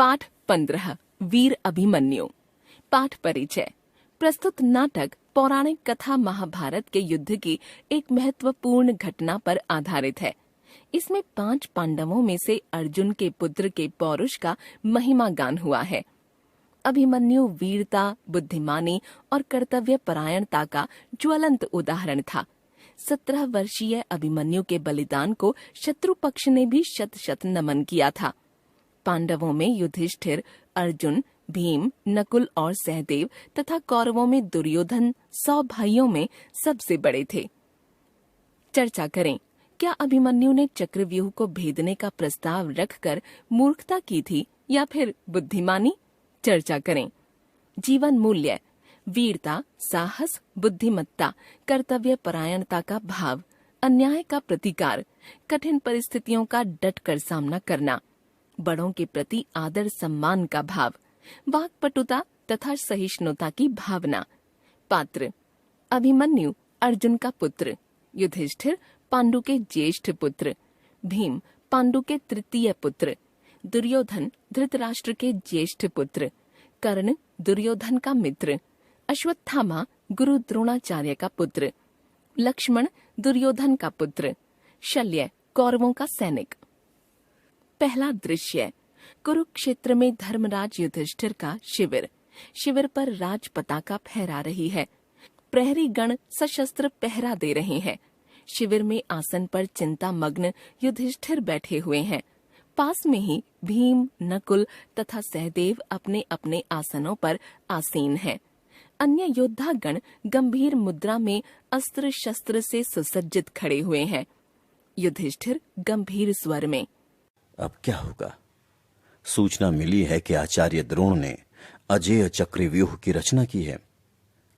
पाठ 15 वीर अभिमन्यु। पाठ परिचय। प्रस्तुत नाटक पौराणिक कथा महाभारत के युद्ध की एक महत्वपूर्ण घटना पर आधारित है। इसमें 5 पांडवों में से अर्जुन के पुत्र के पौरुष का महिमा गान हुआ है। अभिमन्यु वीरता, बुद्धिमानी और कर्तव्य परायणता का ज्वलंत उदाहरण था। 17 वर्षीय अभिमन्यु के बलिदान को शत्रु पक्ष ने भी शत शत नमन किया था। पांडवों में युधिष्ठिर, अर्जुन, भीम, नकुल और सहदेव तथा कौरवों में दुर्योधन 100 भाइयों में सबसे बड़े थे। चर्चा करें, क्या अभिमन्यु ने चक्रव्यूह को भेदने का प्रस्ताव रखकर मूर्खता की थी या फिर बुद्धिमानी? चर्चा करें। जीवन मूल्य: वीरता, साहस, बुद्धिमत्ता, कर्तव्य परायणता का भाव, अन्याय का प्रतिकार, कठिन परिस्थितियों का डटकर सामना करना, बड़ों के प्रति आदर सम्मान का भाव, वाक्पटुता तथा सहिष्णुता की भावना। पात्र: अभिमन्यु अर्जुन का पुत्र, युधिष्ठिर पांडु के ज्येष्ठ पुत्र, भीम पांडु के तृतीय पुत्र, दुर्योधन धृतराष्ट्र के ज्येष्ठ पुत्र, कर्ण दुर्योधन का मित्र, अश्वत्थामा गुरु द्रोणाचार्य का पुत्र, लक्ष्मण दुर्योधन का पुत्र, शल्य कौरवों का सैनिक। पहला दृश्य: कुरुक्षेत्र में धर्मराज युधिष्ठिर का शिविर। शिविर पर राज पताका फहरा रही है। प्रहरी गण सशस्त्र पहरा दे रहे हैं। शिविर में आसन पर चिंता मग्न युधिष्ठिर बैठे हुए हैं। पास में ही भीम, नकुल तथा सहदेव अपने अपने आसनों पर आसीन हैं। अन्य योद्धा गण गंभीर मुद्रा में अस्त्र शस्त्र से सुसज्जित खड़े हुए हैं। युधिष्ठिर गंभीर स्वर में: अब क्या होगा? सूचना मिली है कि आचार्य द्रोण ने अजेय चक्रव्यूह की रचना की है।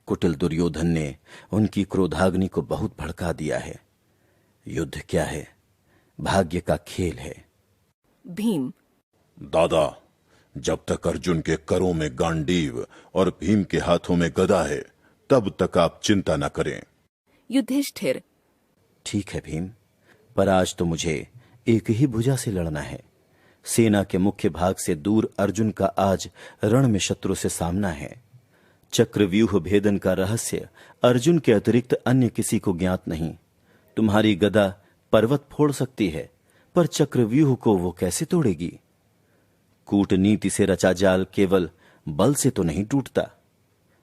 कुटिल दुर्योधन ने उनकी क्रोधाग्नि को बहुत भड़का दिया है। युद्ध क्या है? भाग्य का खेल है। भीम: दादा, जब तक अर्जुन के करों में गांडीव और भीम के हाथों में गदा है, तब तक आप चिंता न करें। युधिष्ठिर: ठीक है भीम, पर आज तो मुझे एक ही भुजा से लड़ना है। सेना के मुख्य भाग से दूर अर्जुन का आज रण में शत्रु से सामना है। चक्रव्यूह भेदन का रहस्य अर्जुन के अतिरिक्त अन्य किसी को ज्ञात नहीं। तुम्हारी गदा पर्वत फोड़ सकती है, पर चक्रव्यूह को वो कैसे तोड़ेगी? कूटनीति से रचा जाल केवल बल से तो नहीं टूटता।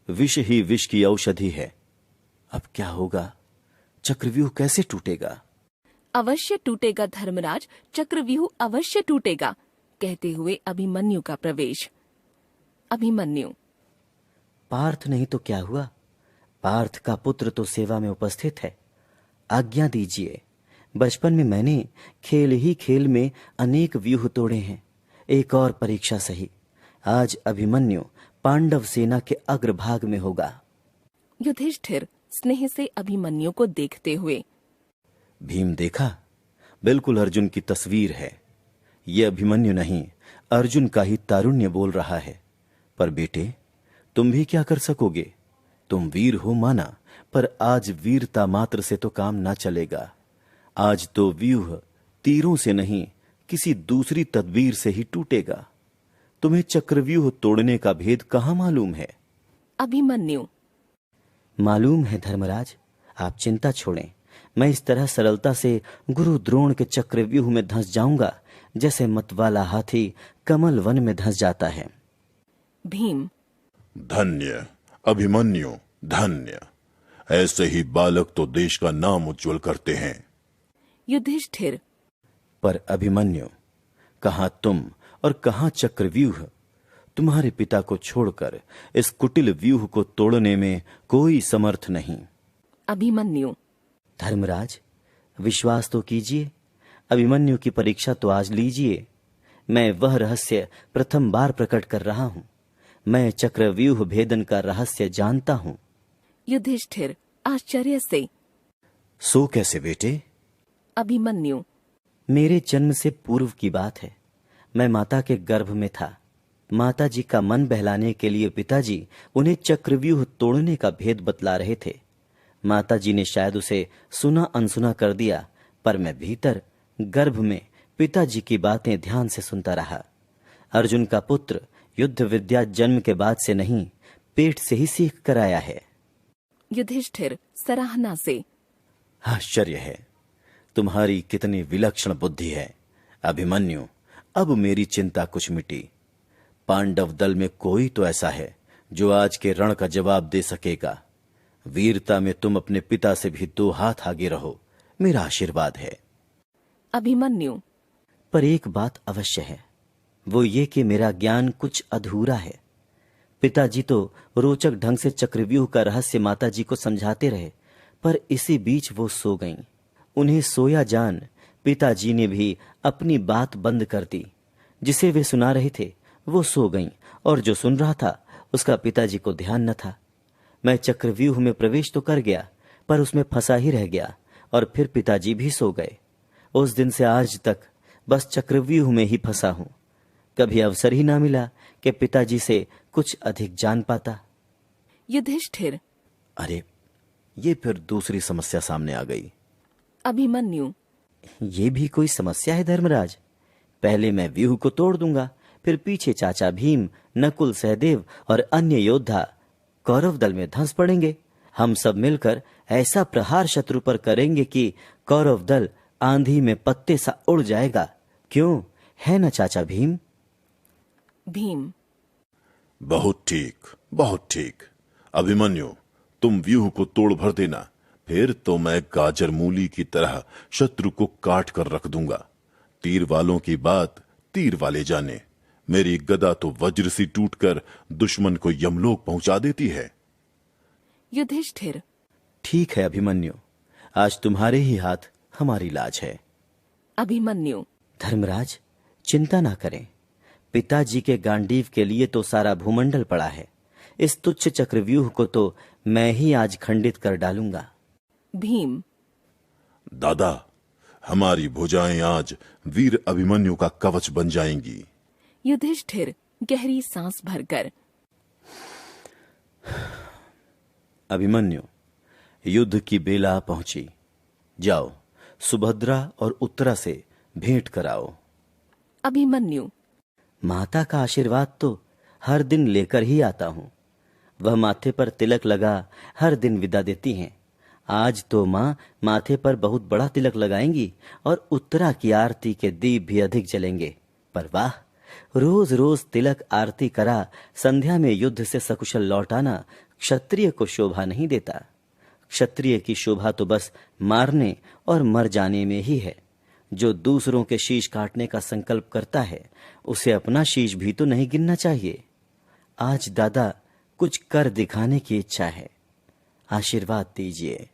विष ही विष की औषधि है। अब क्या होगा? चक्रव्यूह कैसे टूटेगा? अवश्य टूटेगा धर्मराज, चक्रव्यूह अवश्य टूटेगा, कहते हुए अभिमन्यु का प्रवेश। अभिमन्यु: पार्थ नहीं तो क्या हुआ? पार्थ का पुत्र तो सेवा में उपस्थित है। आज्ञा दीजिए। बचपन में मैंने खेल ही खेल में अनेक व्यूह तोड़े हैं। एक और परीक्षा सही। आज अभिमन्यु पांडव सेना के अग्रभाग में होगा। युधिष्ठिर स्नेह से अभिमन्यु को देखते हुए: भीम देखा, बिल्कुल अर्जुन की तस्वीर है। यह अभिमन्यु नहीं, अर्जुन का ही तारुण्य बोल रहा है। पर बेटे, तुम भी क्या कर सकोगे? तुम वीर हो माना, पर आज वीरता मात्र से तो काम ना चलेगा। आज तो व्यूह तीरों से नहीं, किसी दूसरी तदबीर से ही टूटेगा। तुम्हें चक्रव्यूह तोड़ने का भेद कहाँ मालूम है? अभिमन्यु: मालूम है धर्मराज, आप चिंता छोड़ें। मैं इस तरह सरलता से गुरु द्रोण के चक्रव्यूह में धंस जाऊंगा जैसे मतवाला हाथी कमल वन में धंस जाता है। भीम: धन्य अभिमन्यु, धन्य। ऐसे ही बालक तो देश का नाम उज्जवल करते हैं। युधिष्ठिर: पर अभिमन्यु, कहां तुम और कहां चक्रव्यूह? तुम्हारे पिता को छोड़कर इस कुटिल व्यूह को तोड़ने में कोई समर्थ नहीं। अभिमन्यु: धर्मराज, विश्वास तो कीजिए। अभिमन्यु की परीक्षा तो आज लीजिए। मैं वह रहस्य प्रथम बार प्रकट कर रहा हूं। मैं चक्रव्यूह भेदन का रहस्य जानता हूं। युधिष्ठिर आश्चर्य से: सो कैसे बेटे? अभिमन्यु: मेरे जन्म से पूर्व की बात है। मैं माता के गर्भ में था। माता जी का मन बहलाने के लिए पिताजी उन्हें चक्रव्यूह तोड़ने का भेद बतला रहे थे। माता जी ने शायद उसे सुना अनसुना कर दिया, पर मैं भीतर गर्भ में पिताजी की बातें ध्यान से सुनता रहा। अर्जुन का पुत्र युद्ध विद्या जन्म के बाद से नहीं, पेट से ही सीख कर आया है। युधिष्ठिर सराहना से, आश्चर्य है, तुम्हारी कितनी विलक्षण बुद्धि है। अभिमन्यु, अब मेरी चिंता कुछ मिटी। पांडव दल में कोई तो ऐसा है जो आज के रण का जवाब दे सकेगा। वीरता में तुम अपने पिता से भी 2 हाथ आगे रहो, मेरा आशीर्वाद है। अभिमन्यु, पर एक बात अवश्य है, वो ये कि मेरा ज्ञान कुछ अधूरा है। पिताजी तो रोचक ढंग से चक्रव्यूह का रहस्य माताजी को समझाते रहे, पर इसी बीच वो सो गईं। उन्हें सोया जान पिताजी ने भी अपनी बात बंद कर दी। जिसे वे सुना रहे थे वो सो गईं, और जो सुन रहा था उसका पिताजी को ध्यान न था। मैं चक्रव्यूह में प्रवेश तो कर गया, पर उसमें फंसा ही रह गया, और फिर पिताजी भी सो गए। उस दिन से आज तक बस चक्रव्यूह में ही फंसा हूं। कभी अवसर ही ना मिला कि पिताजी से कुछ अधिक जान पाता। युधिष्ठिर, अरे, ये फिर दूसरी समस्या सामने आ गई। अभिमन्यु, ये भी कोई समस्या है धर्मराज? पहले मैं व्यूह को तोड़ दूंगा, फिर पीछे चाचा भीम, नकुल, सहदेव और अन्य योद्धा कौरव दल में धंस पड़ेंगे। हम सब मिलकर ऐसा प्रहार शत्रु पर करेंगे कि कौरव दल आंधी में पत्ते सा उड़ जाएगा। क्यों, है ना चाचा भीम? भीम, बहुत ठीक, बहुत ठीक। अभिमन्यु, तुम व्यूह को तोड़ भर देना, फिर तो मैं गाजर मूली की तरह शत्रु को काट कर रख दूंगा। तीर वालों की बात तीर वाले जाने। मेरी गदा तो वज्र सी टूटकर दुश्मन को यमलोक पहुंचा देती है। युधिष्ठिर, ठीक है अभिमन्यु, आज तुम्हारे ही हाथ हमारी लाज है। अभिमन्यु, धर्मराज, चिंता ना करें। पिताजी के गांडीव के लिए तो सारा भूमंडल पड़ा है। इस तुच्छ चक्रव्यूह को तो मैं ही आज खंडित कर डालूंगा। भीम, दादा, हमारी भुजाएं आज वीर अभिमन्यु का कवच बन जाएंगी। युधिष्ठिर गहरी सांस भरकर, अभिमन्यु, युद्ध की बेला पहुंची। जाओ, सुभद्रा और उत्तरा से भेंट कराओ। अभिमन्यु, माता का आशीर्वाद तो हर दिन लेकर ही आता हूं। वह माथे पर तिलक लगा हर दिन विदा देती हैं। आज तो माँ माथे पर बहुत बड़ा तिलक लगाएंगी और उत्तरा की आरती के दीप भी अधिक जलेंगे। पर वाह, रोज रोज तिलक आरती करा संध्या में युद्ध से सकुशल लौट आना क्षत्रिय को शोभा नहीं देता। क्षत्रिय की शोभा तो बस मारने और मर जाने में ही है। जो दूसरों के शीश काटने का संकल्प करता है उसे अपना शीश भी तो नहीं गिनना चाहिए। आज दादा कुछ कर दिखाने की इच्छा है, आशीर्वाद दीजिए।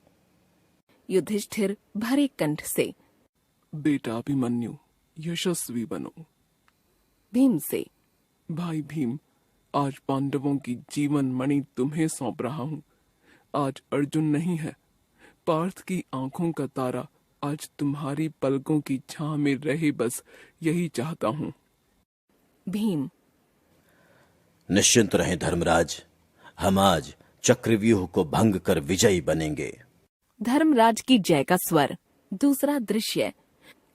युधिष्ठिर भरे कंठ से, बेटा अभिमन्यु, यशस्वी बनो। भीम से, भाई भीम, आज पांडवों की जीवन मणि तुम्हें सौंप रहा हूँ। आज अर्जुन नहीं है, पार्थ की आंखों का तारा आज तुम्हारी पलकों की छां में रहे, बस यही चाहता हूँ। भीम, निश्चिंत रहें धर्मराज, हम आज चक्रव्यूह को भंग कर विजयी बनेंगे। धर्मराज की जय का स्वर। दूसरा दृश्य,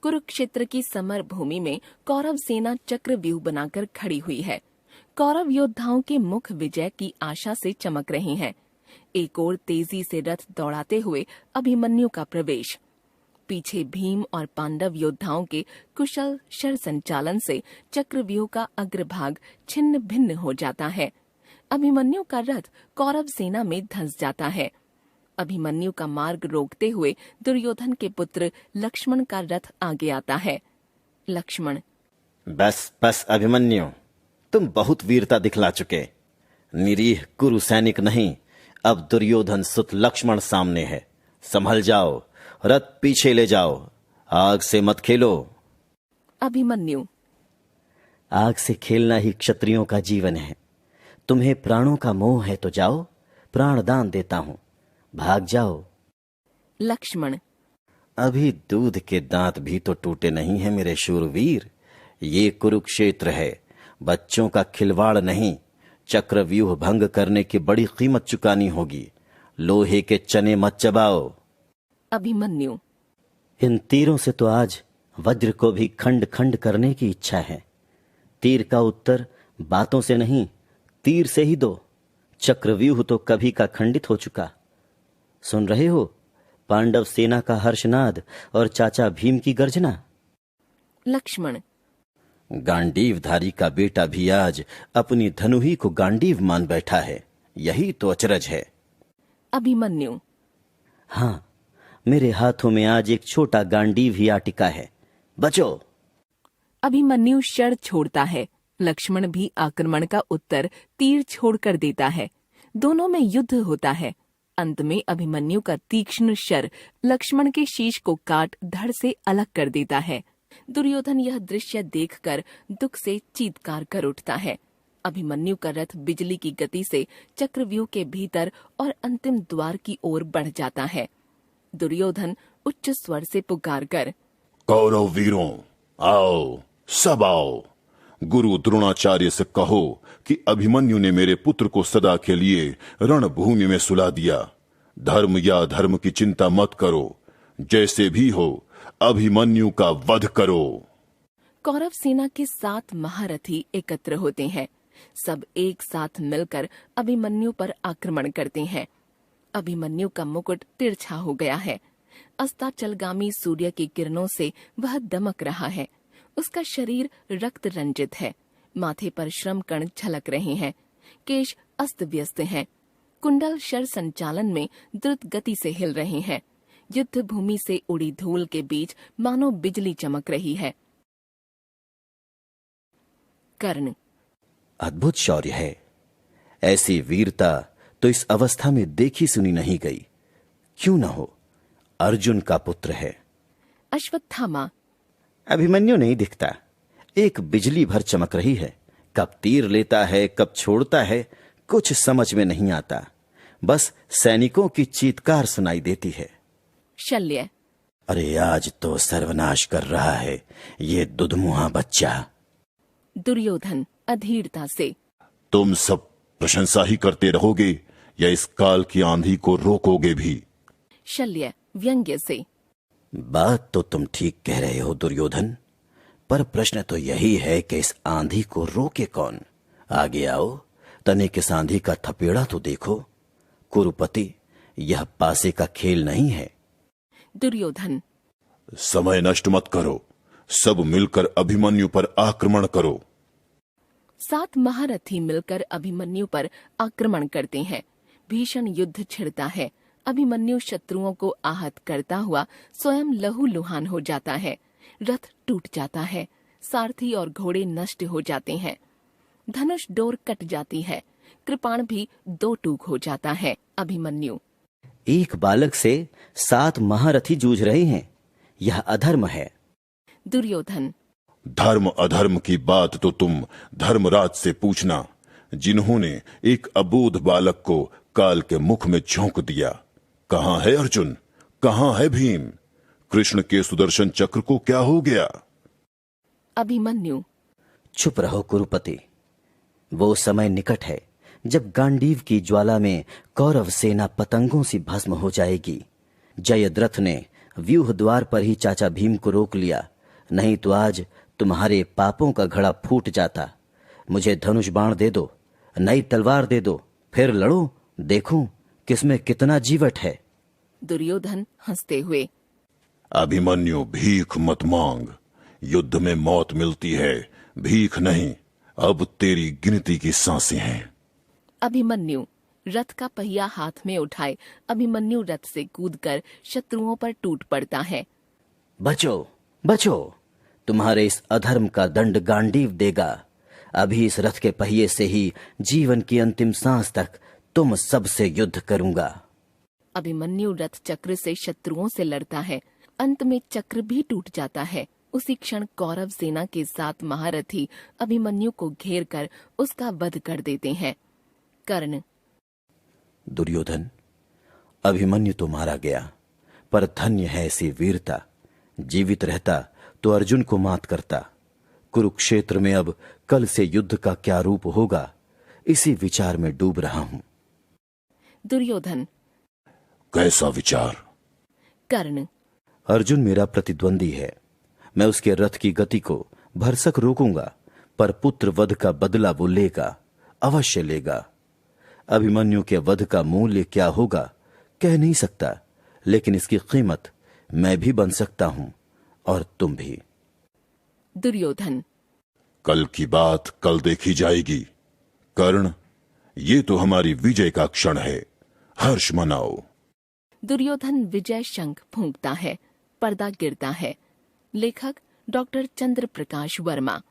कुरुक्षेत्र की समर भूमि में कौरव सेना चक्रव्यूह बनाकर खड़ी हुई है। कौरव योद्धाओं के मुख विजय की आशा से चमक रहे हैं। एक ओर तेजी से रथ दौड़ाते हुए अभिमन्यु का प्रवेश, पीछे भीम और पांडव योद्धाओं के कुशल शर संचालन से चक्रव्यूह का अग्रभाग छिन्न भिन्न हो जाता है। अभिमन्यु का रथ कौरव सेना में धंस जाता है। अभिमन्यु का मार्ग रोकते हुए दुर्योधन के पुत्र लक्ष्मण का रथ आगे आता है। लक्ष्मण, बस बस अभिमन्यु, तुम बहुत वीरता दिखला चुके। निरीह कुरु सैनिक नहीं, अब दुर्योधन सुत लक्ष्मण सामने है। संभल जाओ, रथ पीछे ले जाओ, आग से मत खेलो। अभिमन्यु, आग से खेलना ही क्षत्रियों का जीवन है। तुम्हें प्राणों का मोह है तो जाओ, प्राण दान देता हूं, भाग जाओ। लक्ष्मण, अभी दूध के दांत भी तो टूटे नहीं हैं मेरे शूरवीर। ये कुरुक्षेत्र है, बच्चों का खिलवाड़ नहीं। चक्रव्यूह भंग करने की बड़ी कीमत चुकानी होगी। लोहे के चने मत चबाओ। अभिमन्यु, इन तीरों से तो आज वज्र को भी खंड खंड करने की इच्छा है। तीर का उत्तर बातों से नहीं, तीर से ही दो। चक्रव्यूह तो कभी का खंडित हो चुका। सुन रहे हो पांडव सेना का हर्षनाद और चाचा भीम की गर्जना? लक्ष्मण, गांडीवधारी का बेटा भी आज अपनी धनु ही को गांडीव मान बैठा है, यही तो अचरज है। अभिमन्यु, हाँ, मेरे हाथों में आज एक छोटा गांडीव ही आ टिका है। बचो। अभिमन्यु शर छोड़ता है। लक्ष्मण भी आक्रमण का उत्तर तीर छोड़कर देता है। दोनों में युद्ध होता है। अंत में अभिमन्यु का तीक्ष्ण शर लक्ष्मण के शीश को काट धड़ से अलग कर देता है। दुर्योधन यह दृश्य देखकर दुख से चीत्कार कर उठता है। अभिमन्यु का रथ बिजली की गति से चक्रव्यूह के भीतर और अंतिम द्वार की ओर बढ़ जाता है। दुर्योधन उच्च स्वर से पुकार कर, कौरव वीरों, आओ, सब आओ। गुरु द्रोणाचार्य से कहो कि अभिमन्यु ने मेरे पुत्र को सदा के लिए रणभूमि में सुला दिया। धर्म या धर्म की चिंता मत करो, जैसे भी हो अभिमन्यु का वध करो। कौरव सेना के 7 महारथी एकत्र होते हैं। सब एक साथ मिलकर अभिमन्यु पर आक्रमण करते हैं। अभिमन्यु का मुकुट तिरछा हो गया है। अस्ताचलगामी सूर्य की किरणों से वह दमक रहा है। उसका शरीर रक्त रंजित है। माथे पर श्रम कण झलक रहे हैं। केश अस्त व्यस्त हैं। कुंडल शर संचालन में द्रुत गति से हिल रहे हैं। युद्ध भूमि से उड़ी धूल के बीच मानो बिजली चमक रही है। कर्ण, अद्भुत शौर्य है। ऐसी वीरता तो इस अवस्था में देखी सुनी नहीं गई। क्यों न हो, अर्जुन का पुत्र है। अश्वत्थामा, अभिमन्यु नहीं दिखता, एक बिजली भर चमक रही है। कब तीर लेता है, कब छोड़ता है, कुछ समझ में नहीं आता। बस सैनिकों की चीत्कार सुनाई देती है। शल्य, अरे आज तो सर्वनाश कर रहा है ये दुधमुहा बच्चा। दुर्योधन अधीरता से, तुम सब प्रशंसा ही करते रहोगे या इस काल की आंधी को रोकोगे भी? शल्य व्यंग्य से, बात तो तुम ठीक कह रहे हो दुर्योधन, पर प्रश्न तो यही है कि इस आंधी को रोके कौन। आगे आओ, तनिक इस आंधी का थपेड़ा तो देखो। कुरुपति, यह पासे का खेल नहीं है। दुर्योधन, समय नष्ट मत करो, सब मिलकर अभिमन्यु पर आक्रमण करो। 7 महारथी मिलकर अभिमन्यु पर आक्रमण करते हैं। भीषण युद्ध छिड़ता है। अभिमन्यु शत्रुओं को आहत करता हुआ स्वयं लहूलुहान हो जाता है। रथ टूट जाता है। सारथी और घोड़े नष्ट हो जाते हैं। धनुष डोर कट जाती है। कृपाण भी 2 टूक हो जाता है। अभिमन्यु, एक बालक से 7 महारथी जूझ रहे हैं, यह अधर्म है। दुर्योधन, धर्म अधर्म की बात तो तुम धर्मराज से पूछना, जिन्होंने एक अबोध बालक को काल के मुख में झोंक दिया। कहां है अर्जुन, कहां है भीम? कृष्ण के सुदर्शन चक्र को क्या हो गया? अभिमन्यु, चुप रहो कुरुपति, वो समय निकट है जब गांडीव की ज्वाला में कौरव सेना पतंगों सी भस्म हो जाएगी। जयद्रथ ने व्यूह द्वार पर ही चाचा भीम को रोक लिया, नहीं तो आज तुम्हारे पापों का घड़ा फूट जाता। मुझे धनुष बाण दे दो, नई तलवार दे दो, फिर लड़ो, देखूं किसमें कितना जीवट है। दुर्योधन हंसते हुए, अभिमन्यु भीख मत मांग, युद्ध में मौत मिलती है, भीख नहीं। अब तेरी गिनती की सांसें हैं। अभिमन्यु रथ का पहिया हाथ में उठाए अभिमन्यु रथ से कूदकर शत्रुओं पर टूट पड़ता है। बचो बचो, तुम्हारे इस अधर्म का दंड गांडीव देगा। अभी इस रथ के पहिए से ही जीवन की अंतिम सांस तक तुम सबसे युद्ध करूंगा। अभिमन्यु रथ चक्र से शत्रुओं से लड़ता है। अंत में चक्र भी टूट जाता है। उसी क्षण कौरव सेना के 7 महारथी अभिमन्यु को घेर कर उसका वध कर देते हैं। कर्ण, दुर्योधन, अभिमन्यु तो मारा गया, पर धन्य है ऐसी वीरता। जीवित रहता तो अर्जुन को मात करता। कुरुक्षेत्र में अब कल से युद्ध का क्या रूप होगा, इसी विचार में डूब रहा हूं। दुर्योधन, कैसा विचार? कर्ण, अर्जुन मेरा प्रतिद्वंदी है। मैं उसके रथ की गति को भरसक रोकूंगा, पर पुत्र वध का बदला वो लेगा, अवश्य लेगा। अभिमन्यु के वध का मूल्य क्या होगा कह नहीं सकता, लेकिन इसकी कीमत मैं भी बन सकता हूं और तुम भी। दुर्योधन। कल की बात कल देखी जाएगी। कर्ण, ये तो हमारी विजय का क्षण है, हर्ष मनाओ। दुर्योधन विजय शंख फूंकता है, पर्दा गिरता है। लेखक डॉक्टर चंद्र प्रकाश वर्मा।